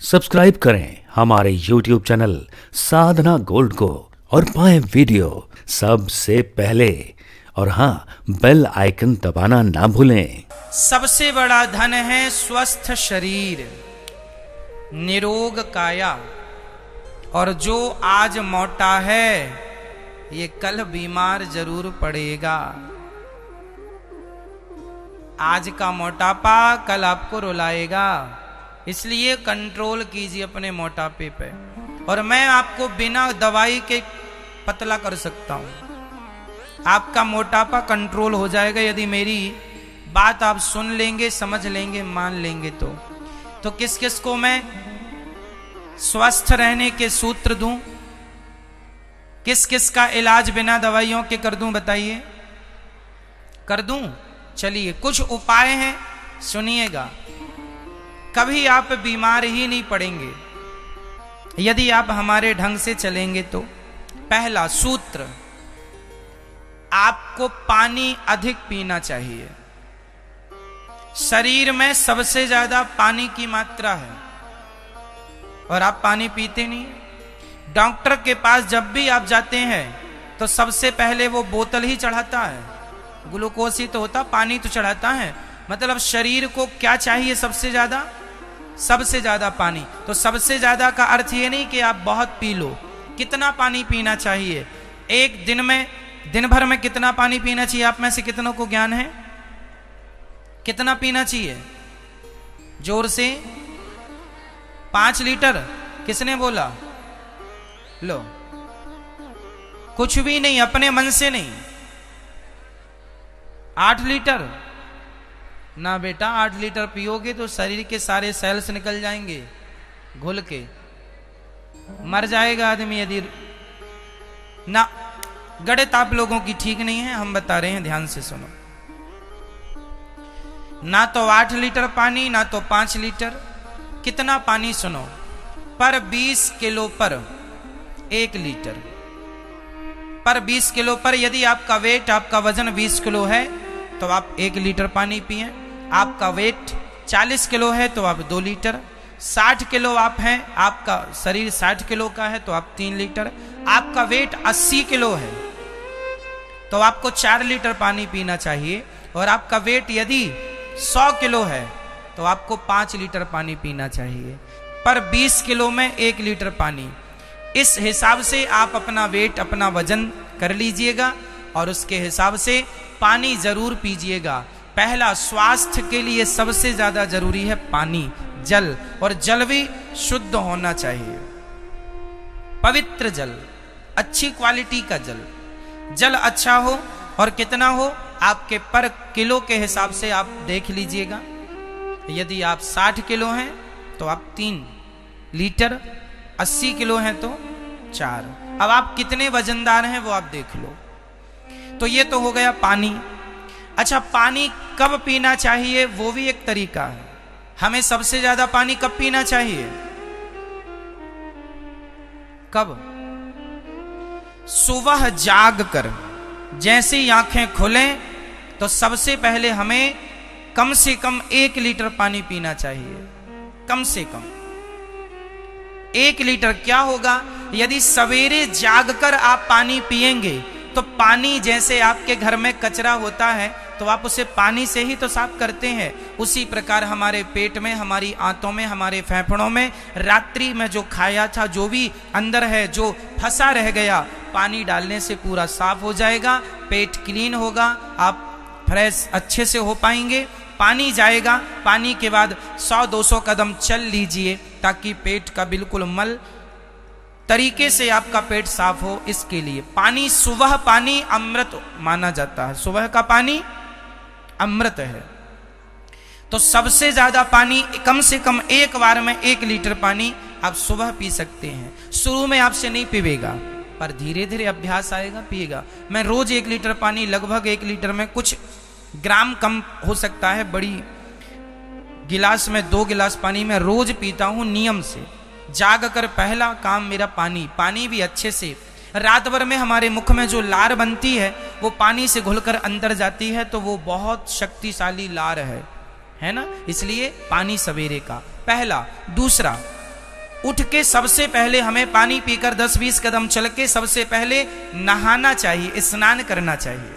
Subscribe करें हमारे YouTube channel साधना gold को और पाएं वीडियो सबसे पहले। और हाँ, बेल आइकन दबाना ना भूलें। सबसे बड़ा धन है स्वस्थ शरीर, निरोग काया। और जो आज मोटा है ये कल बीमार जरूर पड़ेगा। आज का मोटापा कल आपको रुलाएगा, इसलिए कंट्रोल कीजिए अपने मोटापे पे। और मैं आपको बिना दवाई के पतला कर सकता हूं। आपका मोटापा कंट्रोल हो जाएगा यदि मेरी बात आप सुन लेंगे, समझ लेंगे, मान लेंगे। तो किस किस को मैं स्वस्थ रहने के सूत्र दूं, किस किस का इलाज बिना दवाइयों के कर दूं, बताइए। कर दूं? चलिए, कुछ उपाय हैं, सुनिएगा। कभी आप बीमार ही नहीं पड़ेंगे यदि आप हमारे ढंग से चलेंगे तो। पहला सूत्र, आपको पानी अधिक पीना चाहिए। शरीर में सबसे ज्यादा पानी की मात्रा है और आप पानी पीते नहीं। डॉक्टर के पास जब भी आप जाते हैं तो सबसे पहले वो बोतल ही चढ़ाता है। ग्लूकोज ही तो होता, पानी तो चढ़ाता है। मतलब शरीर को क्या चाहिए सबसे ज्यादा? सबसे ज्यादा पानी। तो सबसे ज्यादा का अर्थ ये नहीं कि आप बहुत पी लो। कितना पानी पीना चाहिए एक दिन में, दिन भर में कितना पानी पीना चाहिए? आप में से कितनों को ज्ञान है कितना पीना चाहिए? जोर से 5 लीटर। किसने बोला? लो, कुछ भी नहीं, अपने मन से नहीं। 8 लीटर ना बेटा, 8 लीटर पियोगे तो शरीर के सारे सेल्स निकल जाएंगे घुल के, मर जाएगा आदमी यदि ना। गणित आप लोगों की ठीक नहीं है, हम बता रहे हैं, ध्यान से सुनो। ना तो 8 लीटर पानी, ना तो 5 लीटर। कितना पानी सुनो? पर 20 किलो पर 1 लीटर। पर 20 किलो पर यदि आपका वेट, आपका वजन 20 किलो है तो आप 1 लीटर पानी पिए। आपका वेट 40 किलो है तो आप 2 लीटर। 60 किलो आप हैं, आपका शरीर 60 किलो का है तो आप 3 लीटर। आपका वेट 80 किलो है तो आपको 4 लीटर पानी पीना चाहिए। और आपका वेट यदि 100 किलो है तो आपको 5 लीटर पानी पीना चाहिए। पर 20 किलो में 1 लीटर पानी। इस हिसाब से आप अपना वेट, अपना वजन कर लीजिएगा और उसके हिसाब से पानी जरूर पीजिएगा। पहला, स्वास्थ्य के लिए सबसे ज्यादा जरूरी है पानी, जल। और जल भी शुद्ध होना चाहिए, पवित्र जल, अच्छी क्वालिटी का जल। जल अच्छा हो और कितना हो आपके पर किलो के हिसाब से आप देख लीजिएगा। यदि आप 60 किलो हैं तो आप 3 लीटर, 80 किलो हैं तो 4। अब आप कितने वजनदार हैं वो आप देख लो। तो ये तो हो गया पानी। अच्छा, पानी कब पीना चाहिए वो भी एक तरीका है। हमें सबसे ज्यादा पानी कब पीना चाहिए? कब? सुबह जाग कर जैसे ही आंखें खुलें तो सबसे पहले हमें कम से कम 1 लीटर पानी पीना चाहिए। कम से कम 1 लीटर। क्या होगा यदि सवेरे जागकर आप पानी पिएंगे तो पानी, जैसे आपके घर में कचरा होता है तो आप उसे पानी से ही तो साफ करते हैं, उसी प्रकार हमारे पेट में, हमारी आंतों में, हमारे फेफड़ों में रात्रि में जो खाया था, जो भी अंदर है, जो फंसा रह गया, पानी डालने से पूरा साफ हो जाएगा। पेट क्लीन होगा, आप फ्रेश अच्छे से हो पाएंगे। पानी जाएगा, पानी के बाद 100-200 कदम चल लीजिए ताकि पेट का बिल्कुल मल तरीके से आपका पेट साफ हो। इसके लिए पानी, सुबह पानी अमृत माना जाता है। सुबह का पानी अमृत है। तो सबसे ज्यादा पानी, कम से कम एक बार में 1 लीटर पानी आप सुबह पी सकते हैं। शुरू में आपसे नहीं पीवेगा पर धीरे धीरे अभ्यास आएगा, पिएगा। मैं रोज 1 लीटर पानी, लगभग 1 लीटर में कुछ ग्राम कम हो सकता है, बड़ी गिलास में 2 गिलास पानी मैं रोज पीता हूं नियम से। जाग कर पहला काम मेरा पानी। पानी भी अच्छे से, रात भर में हमारे मुख में जो लार बनती है वो पानी से घुलकर अंदर जाती है, तो वो बहुत शक्तिशाली लार है ना। इसलिए पानी सवेरे का पहला। दूसरा, उठ के सबसे पहले हमें पानी पीकर 10-20 कदम चल के सबसे पहले नहाना चाहिए, स्नान करना चाहिए।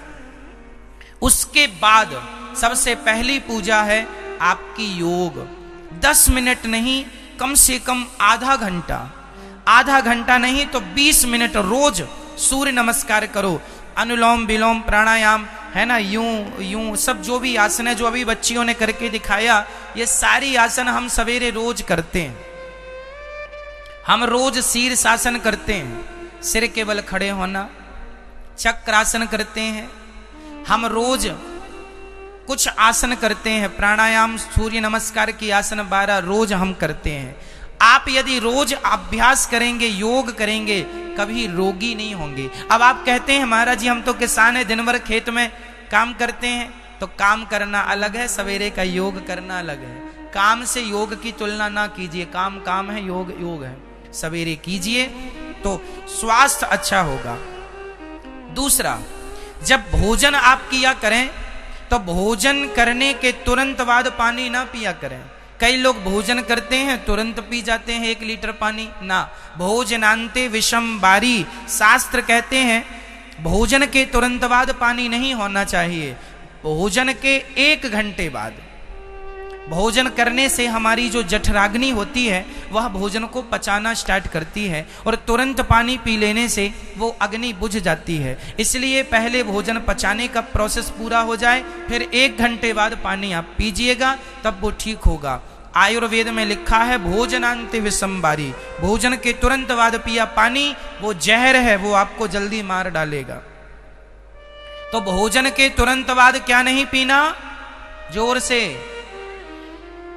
उसके बाद सबसे पहली पूजा है आपकी योग। 10 मिनट नहीं, कम से कम आधा घंटा नहीं तो 20 मिनट रोज सूर्य नमस्कार करो। अनुलोम विलोम प्राणायाम है ना, यूं सब जो भी आसन है, जो अभी बच्चियों ने करके दिखाया, ये सारी आसन हम सवेरे रोज करते हैं। हम रोज शीर्षासन करते हैं, सिर के बल खड़े होना, चक्रासन करते हैं। हम रोज कुछ आसन करते हैं, प्राणायाम, सूर्य नमस्कार की आसन 12 रोज हम करते हैं। आप यदि रोज अभ्यास करेंगे, योग करेंगे, कभी रोगी नहीं होंगे। अब आप कहते हैं महाराज जी हम तो किसान हैं, दिन भर खेत में काम करते हैं। तो काम करना अलग है, सवेरे का योग करना अलग है। काम से योग की तुलना ना कीजिए, काम काम है, योग योग है। सवेरे कीजिए तो स्वास्थ्य अच्छा होगा। दूसरा, जब भोजन आप किया करें तो भोजन करने के तुरंत बाद पानी ना पिया करें। कई लोग भोजन करते हैं तुरंत पी जाते हैं 1 लीटर पानी ना। भोजनांते विषम बारी, शास्त्र कहते हैं भोजन के तुरंत बाद पानी नहीं होना चाहिए। भोजन के 1 घंटे बाद, भोजन करने से हमारी जो जठराग्नि होती है वह भोजन को पचाना स्टार्ट करती है और तुरंत पानी पी लेने से वो अग्नि बुझ जाती है। इसलिए पहले भोजन पचाने का प्रोसेस पूरा हो जाए, फिर 1 घंटे बाद पानी आप पीजिएगा, तब वो ठीक होगा। आयुर्वेद में लिखा है भोजनांते विषमबारी, भोजन के तुरंत बाद पिया पानी वो जहर है, वो आपको जल्दी मार डालेगा। तो भोजन के तुरंत बाद क्या नहीं पीना, जोर से,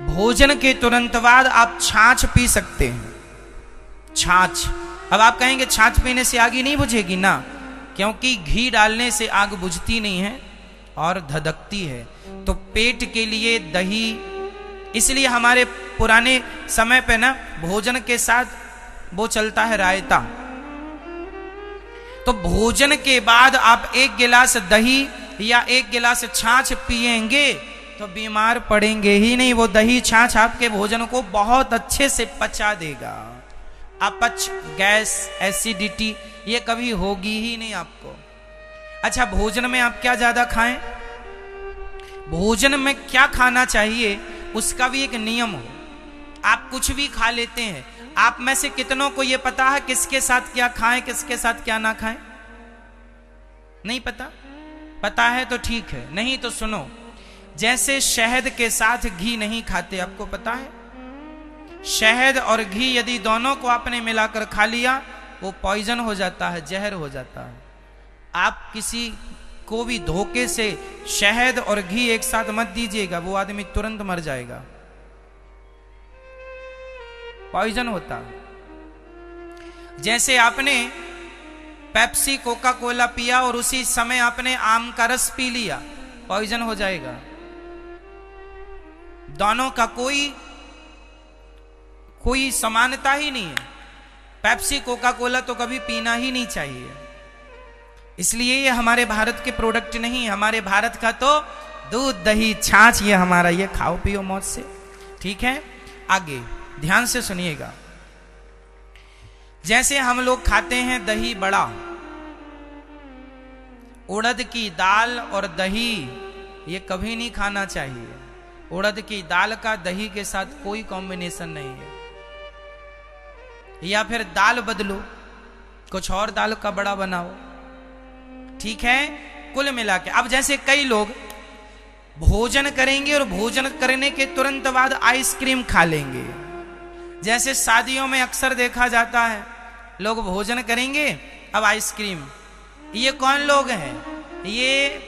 भोजन के तुरंत बाद आप छाछ पी सकते हैं। छाछ, अब आप कहेंगे छाछ पीने से आग ही नहीं बुझेगी ना, क्योंकि घी डालने से आग बुझती नहीं है और धधकती है। तो पेट के लिए दही, इसलिए हमारे पुराने समय पे ना भोजन के साथ वो चलता है रायता। तो भोजन के बाद आप 1 गिलास दही या 1 गिलास छाछ पिएंगे तो बीमार पड़ेंगे ही नहीं। वो दही छाछ आपके भोजन को बहुत अच्छे से पचा देगा। अपच, गैस, एसिडिटी ये कभी होगी ही नहीं आपको। अच्छा, भोजन में आप क्या ज्यादा खाएं, भोजन में क्या खाना चाहिए उसका भी एक नियम हो। आप कुछ भी खा लेते हैं, आप में से कितनों को यह पता है किसके साथ क्या खाएं, किसके साथ क्या ना खाएं? नहीं पता? पता है तो ठीक है, नहीं तो सुनो। जैसे शहद के साथ घी नहीं खाते, आपको पता है? शहद और घी यदि दोनों को आपने मिलाकर खा लिया वो पॉइजन हो जाता है, जहर हो जाता है। आप किसी को भी धोखे से शहद और घी एक साथ मत दीजिएगा, वो आदमी तुरंत मर जाएगा, पॉइजन होता है। जैसे आपने पेप्सी, कोका कोला पिया और उसी समय आपने आम का रस पी लिया, पॉइजन हो जाएगा। दोनों का कोई समानता ही नहीं है। पेप्सी, कोका कोला तो कभी पीना ही नहीं चाहिए। इसलिए ये हमारे भारत के प्रोडक्ट नहीं, हमारे भारत का तो दूध, दही, छाछ ये हमारा, ये खाओ पियो मौज से। ठीक है, आगे ध्यान से सुनिएगा। जैसे हम लोग खाते हैं दही बड़ा, उड़द की दाल और दही ये कभी नहीं खाना चाहिए। उड़द की दाल का दही के साथ कोई कॉम्बिनेशन नहीं है। या फिर दाल बदलो, कुछ और दाल का बड़ा बनाओ। ठीक है, कुल मिला के अब जैसे कई लोग भोजन करेंगे और भोजन करने के तुरंत बाद आइसक्रीम खा लेंगे। जैसे शादियों में अक्सर देखा जाता है, लोग भोजन करेंगे अब आइसक्रीम। ये कौन लोग हैं? ये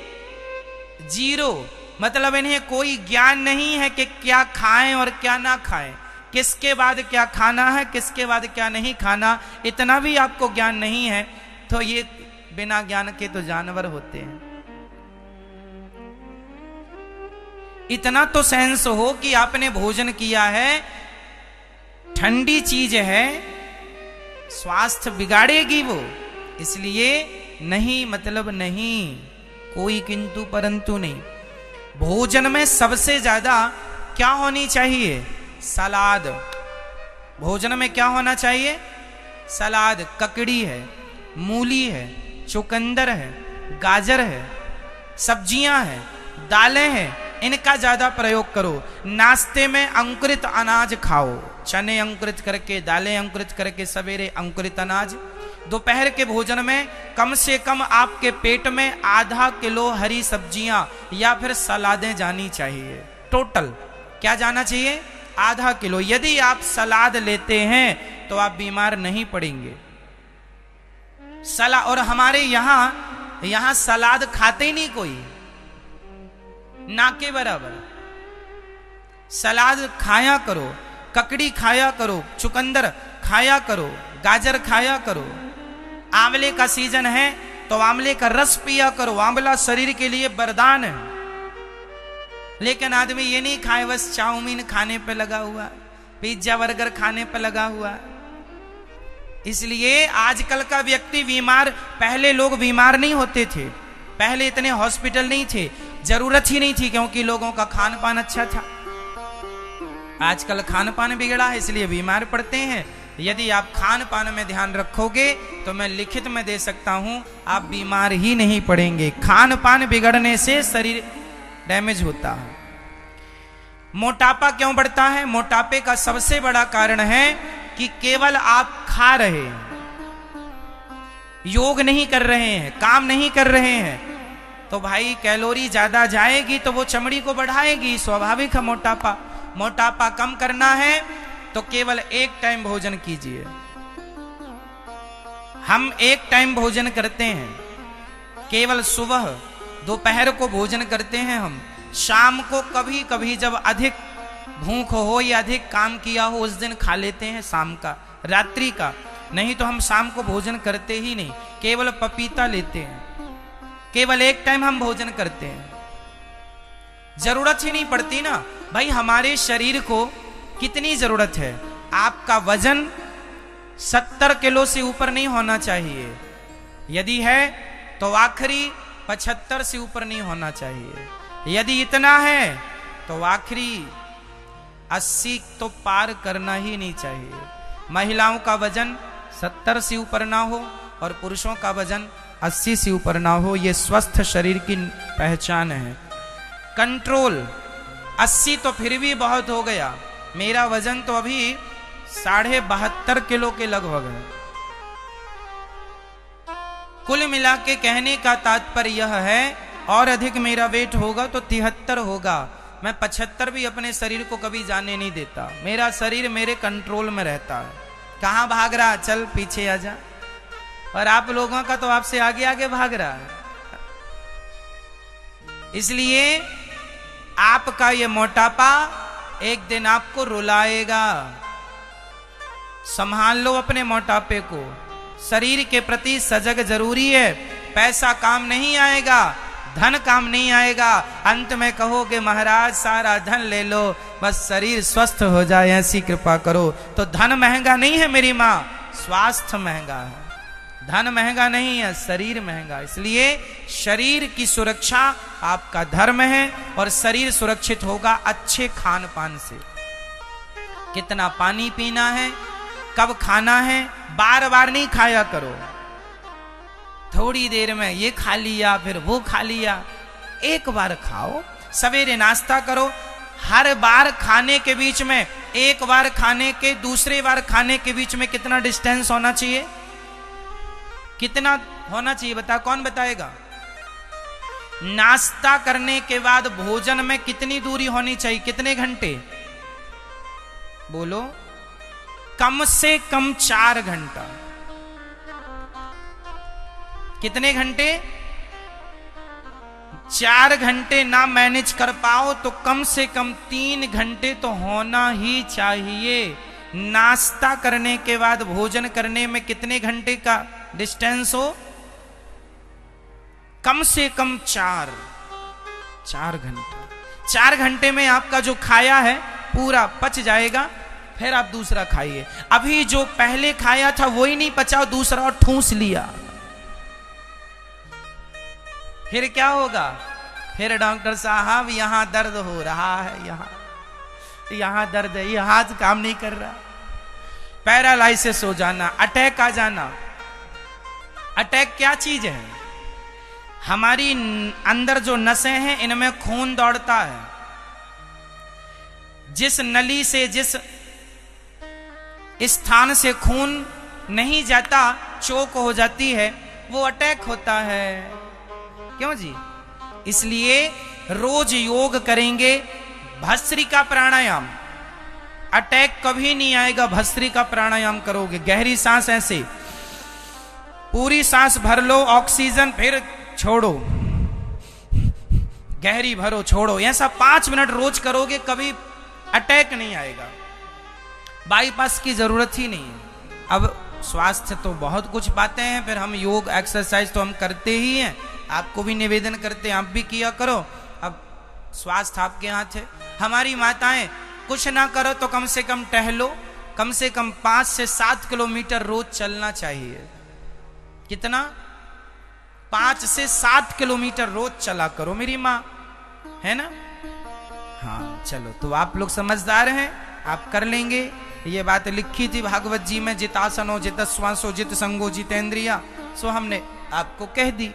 जीरो, मतलब इन्हें कोई ज्ञान नहीं है कि क्या खाएं और क्या ना खाएं, किसके बाद क्या खाना है, किसके बाद क्या नहीं खाना, इतना भी आपको ज्ञान नहीं है। तो ये बिना ज्ञान के तो जानवर होते हैं। इतना तो सेंस हो कि आपने भोजन किया है, ठंडी चीज है, स्वास्थ्य बिगाड़ेगी वो, इसलिए नहीं, मतलब नहीं, कोई किंतु परंतु नहीं। भोजन में सबसे ज्यादा क्या होनी चाहिए? सलाद। भोजन में क्या होना चाहिए? सलाद, ककड़ी है, मूली है, चुकंदर है, गाजर है, सब्जियां हैं, दालें हैं, इनका ज्यादा प्रयोग करो। नाश्ते में अंकुरित अनाज खाओ, चने अंकुरित करके, दालें अंकुरित करके, सवेरे अंकुरित अनाज। दोपहर के भोजन में कम से कम आपके पेट में आधा किलो हरी सब्जियां या फिर सलादें जानी चाहिए। टोटल क्या जाना चाहिए? आधा किलो। यदि आप सलाद लेते हैं तो आप बीमार नहीं पड़ेंगे। और हमारे यहां सलाद खाते ही नहीं कोई, ना के बराबर। सलाद खाया करो, ककड़ी खाया करो, चुकंदर खाया करो, गाजर खाया करो। आंवले का सीजन है तो आंवले का रस पिया करो, आंवला शरीर के लिए वरदान है। लेकिन आदमी ये नहीं खाए, बस चाउमीन खाने पे लगा हुआ, पिज्जा बर्गर खाने पे लगा हुआ। इसलिए आजकल का व्यक्ति बीमार, पहले लोग बीमार नहीं होते थे, पहले इतने हॉस्पिटल नहीं थे, जरूरत ही नहीं थी, क्योंकि लोगों का खान पान अच्छा था। आजकल खान पान बिगड़ा है, इसलिए बीमार पड़ते हैं। यदि आप खान पान में ध्यान रखोगे तो मैं लिखित में दे सकता हूं, आप बीमार ही नहीं पड़ेंगे। खान पान बिगड़ने से शरीर डैमेज होता है। मोटापा क्यों बढ़ता है? मोटापे का सबसे बड़ा कारण है कि केवल आप खा रहे हैं, योग नहीं कर रहे हैं, काम नहीं कर रहे हैं, तो भाई कैलोरी ज्यादा जाएगी तो वो चमड़ी को बढ़ाएगी, स्वाभाविक है मोटापा। मोटापा कम करना है तो केवल एक टाइम भोजन कीजिए। हम एक टाइम भोजन करते हैं, केवल सुबह दोपहर को भोजन करते हैं। हम शाम को कभी कभी जब अधिक भूख हो या अधिक काम किया हो उस दिन खा लेते हैं, शाम का, रात्रि का। नहीं तो हम शाम को भोजन करते ही नहीं, केवल पपीता लेते हैं, केवल एक टाइम हम भोजन करते हैं। जरूरत ही नहीं पड़ती ना भाई। हमारे शरीर को कितनी जरूरत है? आपका वजन 70 किलो से ऊपर नहीं होना चाहिए, यदि है तो आखिरी 75 से ऊपर नहीं होना चाहिए। यदि इतना है तो आखिरी 80 तो पार करना ही नहीं चाहिए। महिलाओं का वजन 70 से ऊपर ना हो और पुरुषों का वजन 80 से ऊपर ना हो, ये स्वस्थ शरीर की पहचान है। कंट्रोल 80 तो फिर भी बहुत हो गया, मेरा वजन तो अभी 72.5 किलो के लगभग है। कुल मिला के कहने का तात्पर्य यह है, और अधिक मेरा वेट होगा तो 73 होगा, मैं 75 भी अपने शरीर को कभी जाने नहीं देता। मेरा शरीर मेरे कंट्रोल में रहता है। कहां भाग रहा? चल पीछे आ जा। और आप लोगों का तो आपसे आगे आगे भाग रहा है। इसलिए आपका ये मोटापा एक दिन आपको रुलाएगा। संभाल लो अपने मोटापे को। शरीर के प्रति सजग जरूरी है। पैसा काम नहीं आएगा, धन काम नहीं आएगा। अंत में कहोगे महाराज सारा धन ले लो, बस शरीर स्वस्थ हो जाए ऐसी कृपा करो। तो धन महंगा नहीं है मेरी माँ, स्वास्थ्य महंगा है। धन महंगा नहीं है, शरीर महंगा। इसलिए शरीर की सुरक्षा आपका धर्म है, और शरीर सुरक्षित होगा अच्छे खान पान से। कितना पानी पीना है, कब खाना है, बार बार नहीं खाया करो। थोड़ी देर में ये खा लिया फिर वो खा लिया, एक बार खाओ। सवेरे नाश्ता करो, हर बार खाने के बीच में, एक बार खाने के दूसरे बार खाने के बीच में कितना डिस्टेंस होना चाहिए? कितना होना चाहिए बता, कौन बताएगा? नाश्ता करने के बाद भोजन में कितनी दूरी होनी चाहिए? कितने घंटे? बोलो। कम से कम 4 घंटा। कितने घंटे? 4 घंटे ना मैनेज कर पाओ तो कम से कम 3 घंटे तो होना ही चाहिए। नाश्ता करने के बाद भोजन करने में कितने घंटे का डिस्टेंस हो? कम से कम 4 घंटा। 4 घंटे में आपका जो खाया है पूरा पच जाएगा, फिर आप दूसरा खाइए। अभी जो पहले खाया था वही नहीं पचा, दूसरा और ठूस लिया, फिर क्या होगा? फिर डॉक्टर साहब यहां दर्द हो रहा है, यहां दर्द है, ये हाथ काम नहीं कर रहा। पैरालाइसिस हो जाना, अटैक आ जाना। अटैक क्या चीज है? हमारी अंदर जो नसें हैं इनमें खून दौड़ता है, जिस नली से जिस स्थान से खून नहीं जाता, चोक हो जाती है, वो अटैक होता है। क्यों जी? इसलिए रोज योग करेंगे, भस्त्रिका प्राणायाम, अटैक कभी नहीं आएगा। भस्त्रिका प्राणायाम करोगे, गहरी सांस, ऐसे पूरी सांस भर लो, ऑक्सीजन, फिर छोड़ो, गहरी भरो, छोड़ो, ऐसा 5 मिनट रोज करोगे, कभी अटैक नहीं आएगा। बाईपास की जरूरत ही नहीं है। अब स्वास्थ्य तो बहुत कुछ पाते हैं, फिर हम योग एक्सरसाइज तो हम करते ही हैं, आपको भी निवेदन करते हैं, आप भी किया करो। अब स्वास्थ्य आपके हाथ है। हमारी माताएं कुछ ना करो तो कम से कम टहलो, कम से कम 5 से 7 किलोमीटर रोज चलना चाहिए। कितना? 5 से 7 किलोमीटर रोज चला करो, मेरी माँ है ना। हाँ चलो, तो आप लोग समझदार हैं, आप कर लेंगे। ये बात लिखी थी भागवत जी में, जितासनो जितश्वासो जित संगो जितेंद्रिया, सो हमने आपको कह दी।